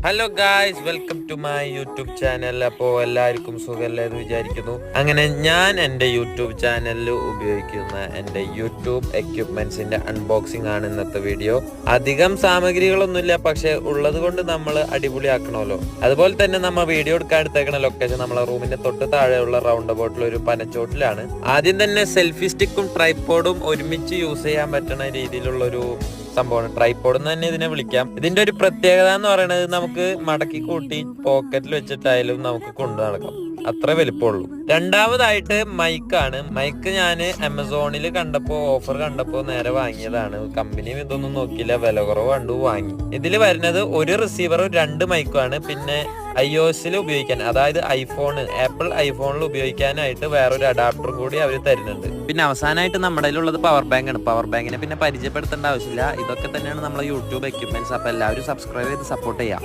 Hello guys, welcome to my YouTube channel. അപ്പോൾ എല്ലാവർക്കും സുഖമല്ലേ എന്ന് വിചാരിക്കുന്നു. അങ്ങനെ ഞാൻ എൻ്റെ യൂട്യൂബ് ചാനലിൽ ഉപയോഗിക്കുന്ന എൻ്റെ യൂട്യൂബ് എക്യുപ്മെന്റ്സിന്റെ അൺബോക്സിംഗ് ആണ് ഇന്നത്തെ വീഡിയോ. അധികം സാമഗ്രികളൊന്നുമില്ല, പക്ഷെ ഉള്ളത് കൊണ്ട് നമ്മൾ അടിപൊളിയാക്കണമല്ലോ. അതുപോലെ തന്നെ നമ്മൾ വീഡിയോ എടുക്കാൻ എടുത്തേക്കുന്ന ലൊക്കേഷൻ നമ്മളെ റൂമിന്റെ തൊട്ട് താഴെയുള്ള റൗണ്ട് അബൌട്ടിൽ ഒരു പനച്ചോട്ടിലാണ്. ആദ്യം തന്നെ സെൽഫി സ്റ്റിക്കും ട്രൈപോഡും ഒരുമിച്ച് യൂസ് ചെയ്യാൻ പറ്റുന്ന രീതിയിലുള്ള ഒരു സംഭവമാണ്. ട്രൈപോഡ് എന്ന് തന്നെ ഇതിനെ വിളിക്കാം. ഇതിന്റെ ഒരു പ്രത്യേകത എന്ന് പറയുന്നത് നമുക്ക് മടക്കി കൂട്ടി പോക്കറ്റിൽ വെച്ചിട്ടായാലും നമുക്ക് കൊണ്ടു നടക്കാം, അത്ര വലിപ്പമുള്ളൂ. രണ്ടാമതായിട്ട് മൈക്കാണ്. മൈക്ക് ഞാൻ ആമസോണിൽ കണ്ടപ്പോ ഓഫർ കണ്ടപ്പോ നേരെ വാങ്ങിയതാണ്. കമ്പനിയും ഇതൊന്നും നോക്കിയില്ല, വില കുറവ് കണ്ടു വാങ്ങി. ഇതിൽ വരുന്നത് ഒരു റിസീവറും 2 മൈക്കുമാണ്. പിന്നെ iOS ഉപയോഗിക്കാൻ, അതായത് ആപ്പിൾ ഐഫോണിൽ ഉപയോഗിക്കാനായിട്ട് വേറൊരു അഡാപ്റ്ററും കൂടി അവർ തരുന്നുണ്ട്. പിന്നെ അവസാനമായിട്ട് നമ്മുടെ ഉള്ളത് പവർ ബാങ്ക് ആണ്. പവർ ബാങ്കിനെ പിന്നെ പരിചയപ്പെടുത്തേണ്ട ആവശ്യമില്ല. ഇതൊക്കെ തന്നെയാണ് നമ്മളെ യൂട്യൂബ് എക്യുപ്മെന്റ്സ്. അപ്പൊ എല്ലാവരും സബ്സ്ക്രൈബ് ചെയ്ത് സപ്പോർട്ട് ചെയ്യാം.